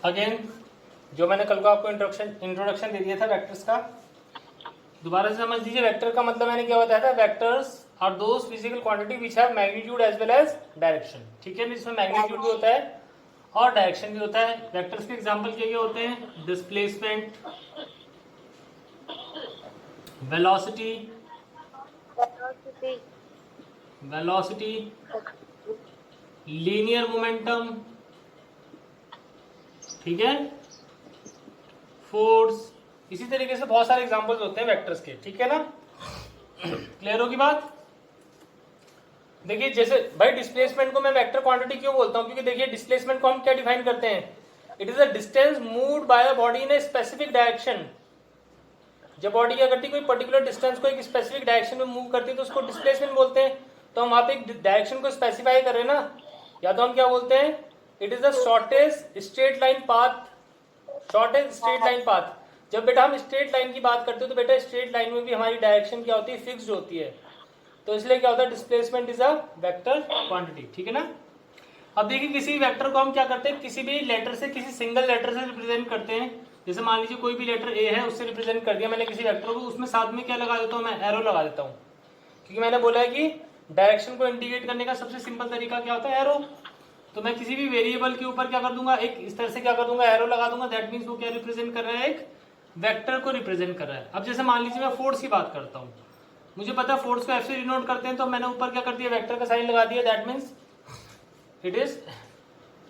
Again जो मैंने कल को आपको इंट्रोडक्शन दे दिया था वेक्टर्स का, दोबारा से समझ लीजिए। वेक्टर का मतलब मैंने क्या बताया था, vectors are those physical quantity which have magnitude as well as direction. ठीक है, इसमें मैग्नीट्यूड भी होता है और डायरेक्शन भी होता है। वेक्टर्स के एग्जांपल क्या क्या होते हैं, डिस्प्लेसमेंट, वेलोसिटी, लीनियर मोमेंटम, ठीक है, फोर्स, इसी तरीके से बहुत सारे एग्जांपल्स होते हैं वेक्टर्स के। ठीक है ना, क्लियर होगी बात। देखिए जैसे भाई डिस्प्लेसमेंट को मैं वेक्टर क्वांटिटी क्यों बोलता हूं, क्योंकि देखिए डिस्प्लेसमेंट को हम क्या डिफाइन करते हैं, it is a distance moved by a body in a specific direction. जब बॉडी क्या करती है, कोई पर्टिकुलर डिस्टेंस को एक स्पेसिफिक डायरेक्शन में मूव करती है तो उसको डिस्प्लेसमेंट बोलते हैं। तो हम वहां पे एक डायरेक्शन को स्पेसिफाई कर रहे हैं ना, या तो हम क्या बोलते हैं, it is the shortest straight line path, shortest straight line path. जब बेटा हम स्ट्रेट लाइन की बात करते हो तो बेटा स्ट्रेट लाइन में भी हमारी डायरेक्शन क्या होती है, फिक्स्ड होती है। तो इसलिए क्या होता है, displacement is a vector quantity. ठीक है ना। अब देखिए किसी वेक्टर को हम क्या करते हैं, किसी भी लेटर से, किसी सिंगल लेटर से रिप्रेजेंट करते हैं। जैसे मान लीजिए कोई भी लेटर ए है, उससे रिप्रेजेंट कर दिया मैंने किसी वेक्टर को, उसमें साथ में क्या लगा देता हूं, मैं एरो लगा देता हूं। क्योंकि मैंने बोला है कि डायरेक्शन को इंडिकेट करने का सबसे सिंपल तरीका क्या होता है, एरो। तो मैं किसी भी वेरिएबल के ऊपर क्या कर दूंगा, एक इस तरह से क्या कर दूंगा, एरो लगा दूंगा। दैट मीन्स वो क्या रिप्रेजेंट कर रहा है, एक वेक्टर को रिप्रेजेंट कर रहा है। अब जैसे मान लीजिए मैं फोर्स की बात करता हूँ, मुझे पता है फोर्स को एफ से डिनोट करते हैं, तो मैंने ऊपर क्या कर दिया, वेक्टर का साइन लगा दिया। That means it is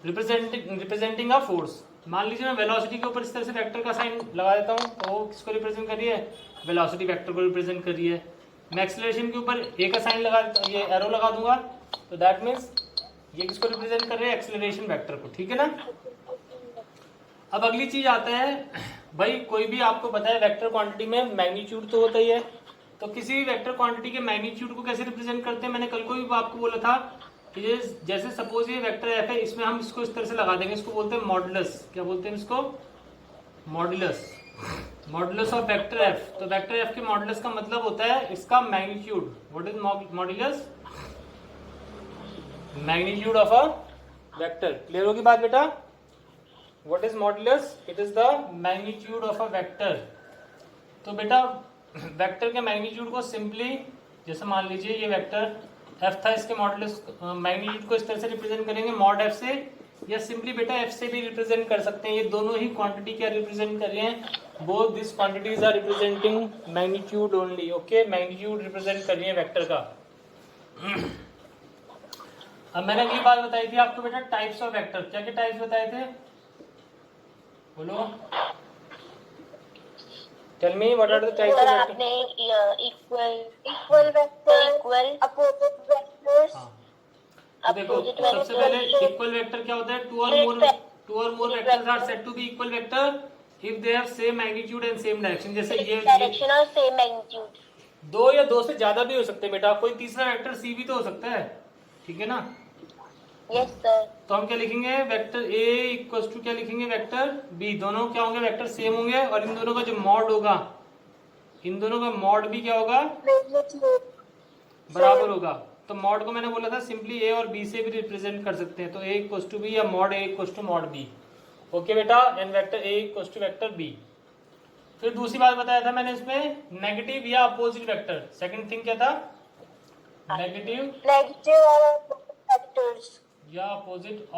representing a force. मान लीजिए मैं वेलोसिटी के ऊपर इस तरह से वेक्टर का साइन लगा देता हूँ, तो वो किसको रिप्रेजेंट कर रही है, वेलोसिटी वेक्टर को रिप्रेजेंट कर रही है। मैं एक्सेलरेशन के ऊपर ए का साइन लगा, ये एरो लगा दूंगा, तो दैट मीन्स ये किसको रिप्रेजेंट कर रहे हैं, एक्सेलरेशन वेक्टर को। ठीक है ना। अब अगली चीज आता है, भाई कोई भी आपको पता है वेक्टर क्वांटिटी में मैग्नीट्यूड तो होता ही है, तो किसी भी वेक्टर क्वांटिटी के मैग्नीट्यूड को कैसे रिप्रेजेंट करते हैं। मैंने कल को भी आपको बोला था कि जैसे सपोज ये वेक्टर एफ है, इसमें हम इसको इस तरह से लगा देंगे, इसको बोलते हैं मॉडुलस। क्या बोलते हैं इसको, modulus, modulus of vector F. तो वेक्टर एफ के मॉडुलस का मतलब होता है इसका magnitude. What is modulus, magnitude of a vector. Clear होगी बात बेटा। What is modulus? It is the magnitude of a vector. तो बेटा वेक्टर के मैग्नीट्यूड को सिंपली, जैसे मान लीजिए ये वेक्टर एफ था, इसके मॉडुलस मैग्नीट्यूड को इस तरह से रिप्रेजेंट करेंगे मॉड एफ से, या सिंपली बेटा एफ से भी रिप्रेजेंट कर सकते हैं। ये दोनों ही क्वांटिटी क्या रिप्रेजेंट कर रहे हैं, both this quantities are representing magnitude only. Okay, magnitude represent कर रही है वेक्टर का। अब मैंने अगली बात बताई थी आपको बेटा, टाइप्स ऑफ वेक्टर। क्या क्या टाइप्स बताए थे, बोलो, tell me what are the types of vector. आपने इक्वल वेक्टर, अपोजिट वेक्टर्स। तो देखो सबसे पहले इक्वल वेक्टर क्या होता है, two or more vectors are said to be equal vector if they have same magnitude and same direction. जैसे ये डायरेक्शन और सेम मैग्नीट्यूड, दो या दो से ज्यादा भी हो सकते हैं बेटा, कोई तीसरा वेक्टर सी भी तो हो सकता है। ठीक है ना। Yes sir. तो हम क्या लिखेंगे, वेक्टर ए इक्वल टू क्या लिखेंगे, वेक्टर बी। दोनों क्या होंगे, वेक्टर सेम होंगे, और इन दोनों का जो मॉड होगा, इन दोनों का मॉड भी क्या होगा, बराबर होगा। तो मॉड को मैंने बोला था सिंपली ए और बी से भी रिप्रेजेंट कर सकते हैं, तो ए इक्वल टू बी या mod A equal to mod B. Okay बेटा, and vector A equal to vector B. फिर दूसरी बात बताया था मैंने इसमें, नेगेटिव या अपोजिट वेक्टर। सेकंड थिंग क्या था, नेगेटिव वेक्टर्स या अपोजिट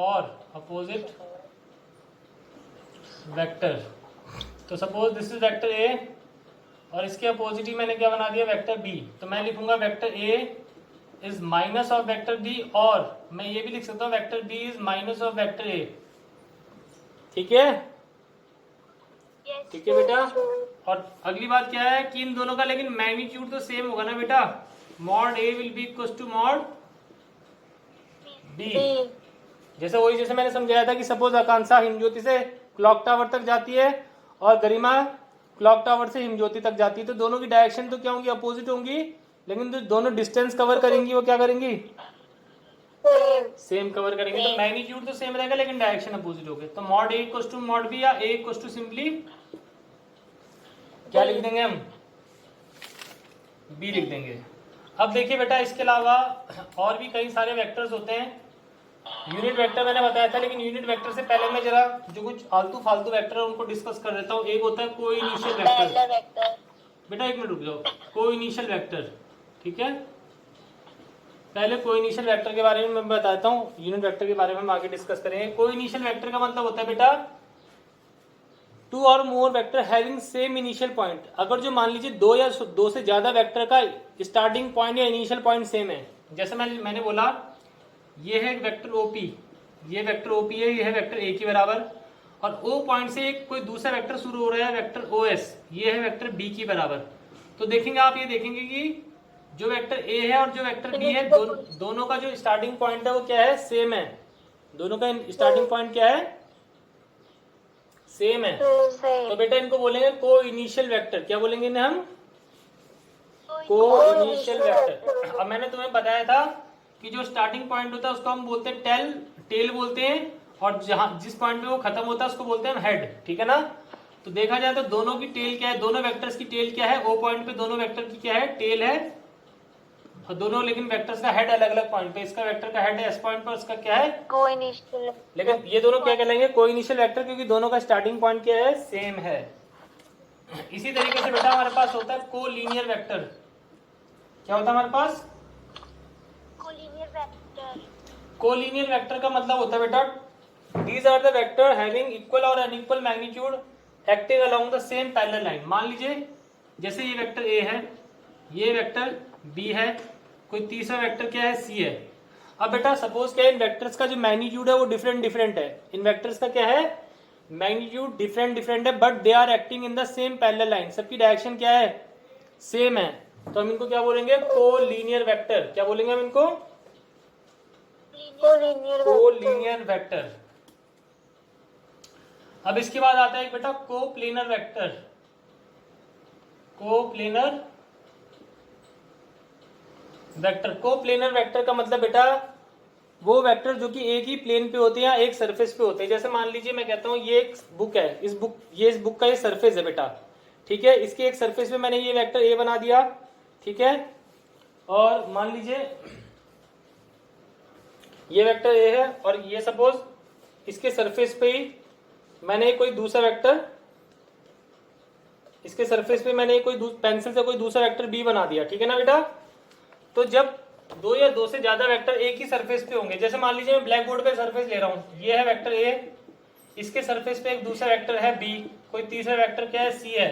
वेक्टर। तो सपोज दिस इज वेक्टर ए और इसके अपोजिट ही मैंने क्या बना दिया, वेक्टर बी। तो मैं लिखूंगा vector A is minus of vector B, और मैं ये भी लिख सकता हूँ vector B is minus of vector A. ठीक है, ठीक है बेटा। और अगली बात क्या है कि इन दोनों का लेकिन मैग्नीट्यूड तो सेम होगा ना बेटा, mod A will be equal to mod B. जैसे मैंने समझाया था कि सपोज आकांक्षा हिमज्योति से क्लॉक टावर तक जाती है और गरिमा क्लॉक टावर से हिमज्योति तक जाती है, तो दोनों की डायरेक्शन तो क्या होंगी, अपोजिट होंगी, लेकिन जो दोनों डिस्टेंस कवर करेंगी वो क्या करेंगी, सेम कवर करेंगे। तो मैग्नीट्यूड तो सेम रहेगा लेकिन डायरेक्शन अपोजिट होगी। तो mod A equal to mod B या ए इक्वल टू सिंपली क्या लिख देंगे हम, बी लिख देंगे। अब देखिए बेटा इसके अलावा और भी कई सारे वेक्टर्स होते हैं। यूनिट वेक्टर मैंने बताया था, लेकिन यूनिट वेक्टर से पहले मैं जरा जो कुछ आलतू फालतू वेक्टर है उनको डिस्कस कर देता हूँ। एक होता है को इनिशियल वेक्टर। पहला वेक्टर। बेटा एक मिनट रुक जाओ, को इनिशियल वेक्टर, ठीक है। पहले को इनिशियल वेक्टर के बारे में मैं बताता हूँ, यूनिट वेक्टर के बारे में हम आगे डिस्कस करेंगे। को इनिशियल वेक्टर का मतलब होता है बेटा two or more vector having same initial point. अगर जो मान लीजिए दो या दो से ज्यादा वेक्टर का स्टार्टिंग पॉइंट या इनिशियल पॉइंट सेम है, जैसे मैंने बोला ये है वेक्टर ओपी, ये वेक्टर ओपी है, ये है वेक्टर ए के बराबर, और ओ पॉइंट से एक कोई दूसरा वेक्टर शुरू हो रहा है वेक्टर ओ एस, ये है वेक्टर बी के बराबर। तो देखेंगे आप, ये देखेंगे कि जो वेक्टर ए है और जो वेक्टर बी है दोनों का जो स्टार्टिंग पॉइंट है वो क्या है, सेम है। दोनों का स्टार्टिंग पॉइंट क्या है, सेम है। तो बेटा इनको बोलेंगे को इनिशियल वेक्टर। क्या बोलेंगे इन्हें हम, को इनिशियल वेक्टर। अब मैंने तुम्हें बताया था कि जो स्टार्टिंग पॉइंट होता है उसको हम बोलते हैं टेल बोलते हैं, और जहां जिस पॉइंट पे वो खत्म होता है उसको बोलते हैं हम हेड, ठीक है ना। तो देखा जाए तो दोनों की टेल क्या है, दोनों वेक्टर्स की टेल क्या है, ओ पॉइंट पे दोनों वेक्टर की क्या है, टेल है, और दोनों लेकिन वेक्टर्स का हेड अलग अलग पॉइंट पे। इसका वेक्टर का हेड है एस पॉइंट पर, उसका क्या है को इनिशियल। लेकिन ये दोनों क्या कहलाएंगे, को इनिशियल वेक्टर, क्योंकि दोनों का स्टार्टिंग पॉइंट क्या है, सेम है। इसी तरीके से बेटा हमारे पास होता है को लीनियर वेक्टर। क्या होता है हमारे पास, कोलिनियर वेक्टर। कोलिनियर वेक्टर का मतलब होता है बेटा these are the vector having equal or unequal magnitude acting along the same parallel line. मान लीजिए जैसे ये वेक्टर ए है, ये वेक्टर बी है, कोई तीसरा वेक्टर क्या है, सी है। अब बेटा सपोज क्या है, इन वेक्टर्स का जो मैग्नीट्यूड है वो डिफरेंट है। इन वेक्टर्स का क्या है, मैग्नीट्यूड डिफरेंट है, but they are acting in the same parallel line. सबकी डायरेक्शन क्या है, सेम है। तो हम इनको क्या बोलेंगे, को लीनियर वेक्टर। क्या बोलेंगे हम इनको, को लीनियर वेक्टर। अब इसके बाद आता है एक बेटा को प्लेनर वेक्टर। को प्लेनर वेक्टर, को प्लेनर वेक्टर का मतलब बेटा वो वेक्टर जो कि एक ही प्लेन पे होते हैं या एक सरफेस पे होते हैं। जैसे मान लीजिए मैं कहता हूं ये एक बुक है, इस बुक का ये सरफेस है बेटा, ठीक है। इसके एक सरफेस पे मैंने ये वेक्टर ए बना दिया, ठीक है। और मान लीजिए ये वेक्टर ए है, और ये सपोज इसके सरफेस पे ही मैंने कोई दूसरा वेक्टर, इसके सरफेस पे मैंने कोई पेंसिल से कोई दूसरा वेक्टर बी बना दिया, ठीक है ना बेटा। तो जब दो या दो से ज्यादा वेक्टर एक ही सरफेस पे होंगे, जैसे मान लीजिए मैं ब्लैक बोर्ड पे सरफेस ले रहा हूं, ये है वेक्टर ए, इसके सरफेस पे एक दूसरा वेक्टर है बी, कोई तीसरा वेक्टर क्या है, सी है।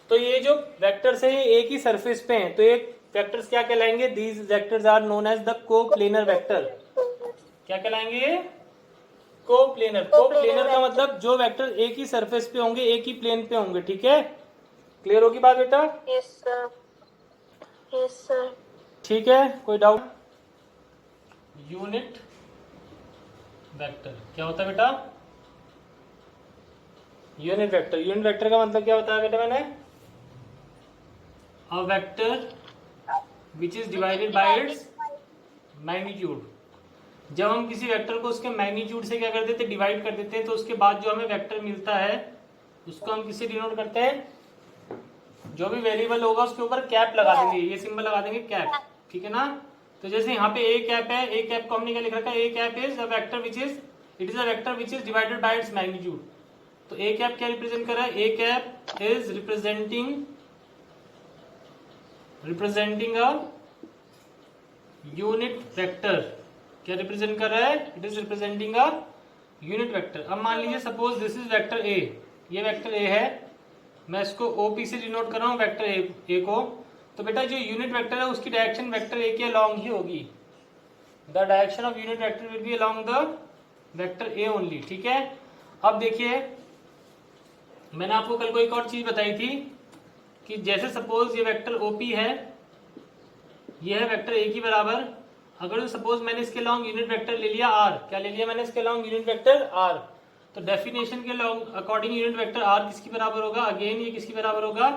तो ये जो वेक्टर्स है ये एक ही सरफेस पे हैं, तो एक वेक्टर्स क्या कहलाएंगे, these vectors are known as the coplanar vector. क्या कहलाएंगे ये, को प्लेनर। को प्लेनर का मतलब जो वेक्टर एक ही सरफेस पे होंगे, एक ही प्लेन पे होंगे, ठीक है। क्लियर होगी बात बेटा, यस सर, यस सर। ठीक है, कोई डाउट। यूनिट वेक्टर क्या होता है बेटा, यूनिट वेक्टर। यूनिट वेक्टर का मतलब क्या होता है बेटा, मैंने अ vector which is divided by its magnitude. जब हम किसी वेक्टर को उसके मैग्नीट्यूड से क्या कर देते हैं, डिवाइड कर देते हैं, तो उसके बाद जो हमें वेक्टर मिलता है उसको हम किससे डिनोट करते हैं, जो भी वेरिएबल होगा उसके ऊपर कैप लगा देंगे, ये सिंबल लगा देंगे कैप, ठीक है ना। तो जैसे यहाँ पे ए कैप है, ए कैप को हमने क्या लिख रखा है, A cap is a vector which is, it is a vector which is divided by its magnitude. तो ए कैप क्या रिप्रेजेंट कर रहा है, A cap is representing a unit vector. क्या रिप्रेजेंट कर रहा है, it is representing a unit vector. अब मान लीजिए suppose this is vector A, ये वेक्टर ए है, मैं इसको ओपी से डिनोट कर रहा हूँ वेक्टर ए को। तो बेटा जो यूनिट वेक्टर है उसकी डायरेक्शन वेक्टर ए के अलोंग ही होगी। The direction of unit vector will be along the vector A only, ठीक है। अब देखिए मैंने आपको कल को एक और चीज बताई थी कि जैसे सपोज ये वेक्टर ओपी है, ये है वेक्टर ए की बराबर। अगर सपोज मैंने इसके लॉन्ग यूनिट वेक्टर ले लिया आर, क्या ले लिया मैंने इसके लॉन्ग यूनिट वेक्टर आर, तो डेफिनेशन के long according unit vector R किसकी बराबर होगा, अगेन ये किसकी बराबर होगा,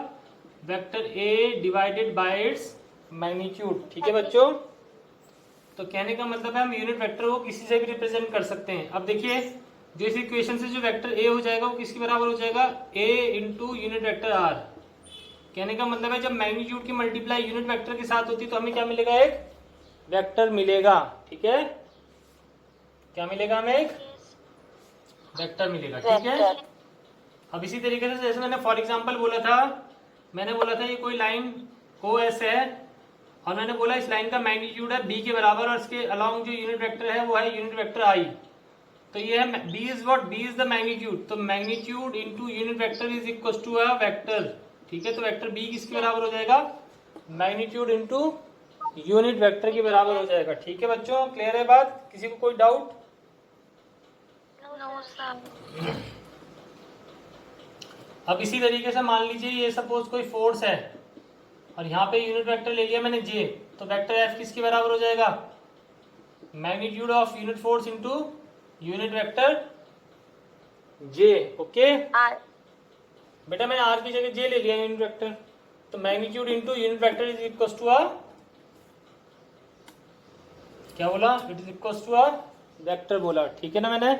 vector A divided by its magnitude, ठीक है बच्चों। तो कहने का मतलब है हम यूनिट वेक्टर को किसी से भी रिप्रेजेंट कर सकते हैं। अब देखिए जो इस इक्वेशन से जो वेक्टर ए हो जाएगा वो किसकी बराबर हो जाएगा, ए इंटू यूनिट वेक्टर आर। कहने का मतलब है जब मैग्नीट्यूड की मल्टीप्लाई यूनिट वेक्टर के साथ होती है तो हमें क्या मिलेगा, एक वेक्टर मिलेगा, ठीक है। क्या मिलेगा हमें? एक वेक्टर मिलेगा, ठीक है। वेक्टर। अब इसी तरीके से जैसे मैंने फॉर एग्जांपल बोला था, मैंने बोला था ये कोई लाइन ओ एस है और मैंने बोला इस लाइन का मैग्नीट्यूड है बी के बराबर और इसके अलोंग जो यूनिट वेक्टर है वो है यूनिट वेक्टर आई। तो ये है B is what? B is the magnitude. तो magnitude into unit vector is equal to a vector, ठीक है। तो वेक्टर बी किसके बराबर हो जाएगा? मैग्नीट्यूड इनटू यूनिट वेक्टर के बराबर हो जाएगा, ठीक है बच्चों। क्लियर है बात? किसी को कोई डाउट? No sir. अब इसी तरीके से मान लीजिए ये सपोज कोई फोर्स है और यहाँ पे यूनिट वेक्टर ले लिया मैंने जे, तो वेक्टर एफ किसके बराबर हो जाएगा? Magnitude of unit force into unit vector J, okay. R. बेटा मैंने आर की जगह जे ले लिया यूनिट वेक्टर, तो magnitude into unit vector is equal to a, क्या बोला? It is equal to a vector बोला, ठीक है ना मैंने।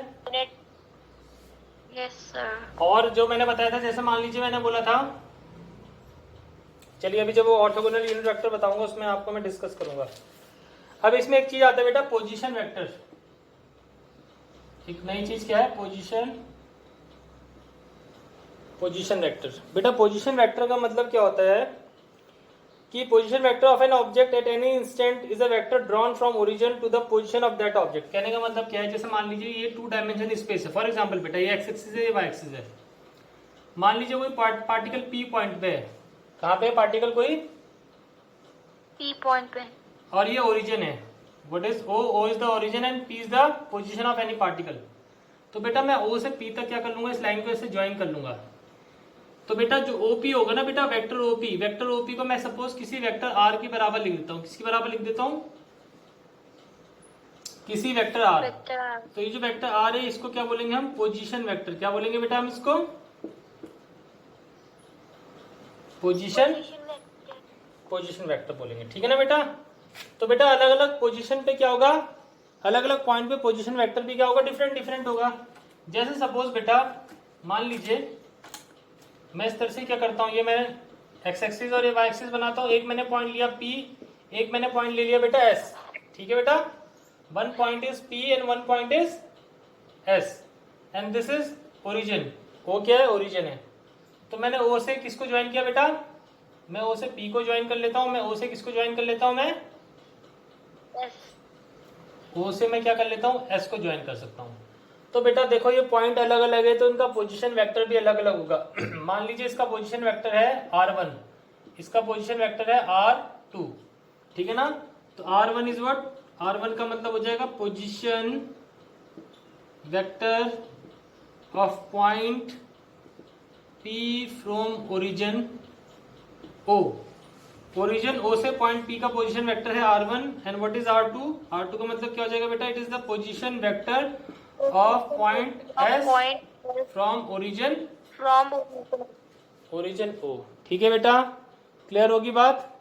Yes sir. और जो मैंने बताया था, जैसे मान लीजिए मैंने बोला था, चलिए अभी जब वो ऑर्थोगोनल यूनिट वेक्टर बताऊंगा उसमें आपको मैं डिस्कस करूंगा। अब इसमें एक चीज आता है बेटा, पोजीशन वेक्टर। एक नई चीज क्या है? Position vector. बेटा पोजीशन वेक्टर का मतलब क्या होता है कि position vector of an object at any instant is a vector drawn from origin to the position of that object. कहने का मतलब क्या है? जैसे मान लीजिए ये 2 डायमेंशन स्पेस है, फॉर एग्जांपल बेटा ये एक्स एक्सिस है, ये वाई एक्सिस है। मान लीजिए कोई पार्टिकल पी पॉइंट पे है। कहाँ पे पार्टिकल? कोई पी पॉइंट पे, और ये ओरिजिन है। What is O? O is the origin and P is the position of any particle. तो बेटा मैं ओ से पी तक क्या कर लूंगा? इस लाइन को ऐसे ज्वाइन कर लूंगा। तो बेटा जो ओपी होगा ना बेटा, वेक्टर ओपी को मैं सपोज किसी वेक्टर आर के बराबर लिख देता हूँ। किसके बराबर लिख देता हूँ? किसी वेक्टर आर। Vector R. तो ये जो वेक्टर आर है इसको क्या बोलेंगे हम? Position vector. क्या बोलेंगे बेटा हम इसको? पोजीशन वेक्टर बोलेंगे, ठीक है ना बेटा। तो बेटा अलग अलग पोजीशन पे क्या होगा? अलग अलग पॉइंट पे पोजीशन वेक्टर भी क्या होगा? डिफरेंट होगा। जैसे सपोज बेटा मान लीजिए मैं इस तरह से क्या करता हूँ, ये मैं एक्स एक्सिस और ये वाई एक्सिस बनाता हूँ। एक मैंने पॉइंट लिया P, एक मैंने पॉइंट ले लिया बेटा S, ठीक है बेटा। 1 point is P and 1 point is S and this is origin. O क्या है? ओरिजिन है। तो मैंने O से किसको ज्वाइन किया बेटा? मैं O से P को ज्वाइन कर लेता हूँ। मैं O से किसको ज्वाइन कर लेता हूँ? मैं O से मैं क्या कर लेता हूँ? S को ज्वाइन कर सकता हूँ। तो बेटा देखो ये पॉइंट अलग अलग है तो इनका पोजीशन वेक्टर भी अलग अलग होगा। मान लीजिए इसका पोजीशन वेक्टर है R1, इसका पोजीशन वेक्टर है R2, ठीक है ना। तो R1 इज व्हाट? R1 का मतलब हो जाएगा position vector of point P from origin O। Origin O से पॉइंट P का पोजीशन वेक्टर है R1 and what is R2? R2 का मतलब क्या हो जाएगा बेटा? It is the position vector of point S from origin O, ठीक है बेटा। क्लियर होगी बात?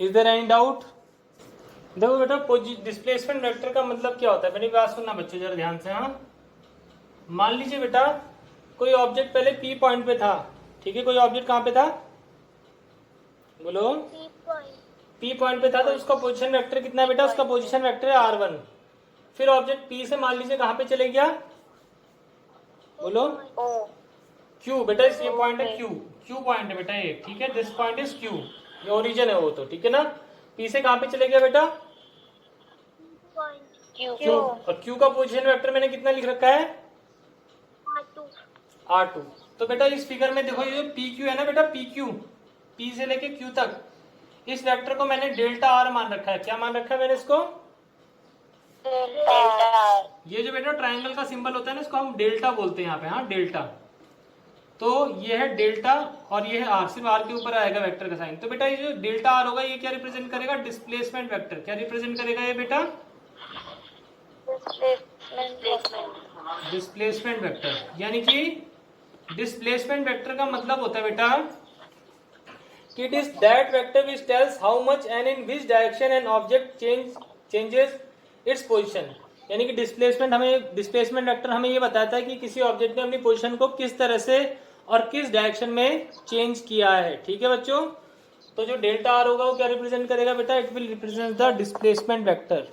Is there any doubt? देखो बेटा डिस्प्लेसमेंट वेक्टर का मतलब क्या होता है? मेरी बात सुनना बच्चों जरा ध्यान से। हाँ मान लीजिए बेटा कोई ऑब्जेक्ट पहले P पॉइंट पे था, ठीक है। कोई ऑब्जेक्ट कहाँ पे था? बोलो। P पॉइंट पे था तो उसका पोजीशन वेक्टर कितना है बेटा? उसका पोजीशन वेक्टर है R1। फिर ऑब्जेक्ट P से मान लीजिए कहाँ पे चले गया? बोलो। Q बेटा, ये पॉइंट है Q पॉइंट है बेटा ये, ठीक है। दिस पॉइंट इज Q, ये ओरिजिन है वो, तो ठीक है ना। P से कहाँ पे चले गया बेटा? Q। और Q का पोजीशन वेक्टर मैंने कितना लिख रखा है? R2। तो बेटा इस फिगर में देखो ये PQ है ना बेटा, PQ, P से लेके Q तक, इस वेक्टर को मैंने डेल्टा R मान रखा है। क्या मान रखा है मैंने इसको? ये जो बेटा ट्रायंगल का सिंबल होता है ना, इसको हम डेल्टा बोलते हैं यहाँ पे। हाँ डेल्टा। तो ये है डेल्टा और ये है R, सिर्फ R के ऊपर आएगा वेक्टर का साइन। तो बेटा ये जो डेल्टा R होगा ये क्या रिप्रेजेंट करेगा? Displacement vector. क्या रिप्रेजेंट करेगा ये बेटा? Displacement vector. यानी कि डिस्प्लेसमेंट वेक्टर का मतलब होता है बेटा कि it is that vector which tells how much and in which direction an object changes its position. यानी कि डिस्प्लेसमेंट वेक्टर हमें ये बताता है कि किसी ऑब्जेक्ट ने अपनी पोजीशन को किस तरह से और किस डायरेक्शन में चेंज किया है, ठीक है बच्चों। तो जो डेल्टा आर होगा वो क्या रिप्रेजेंट करेगा बेटा? It will represent the displacement vector.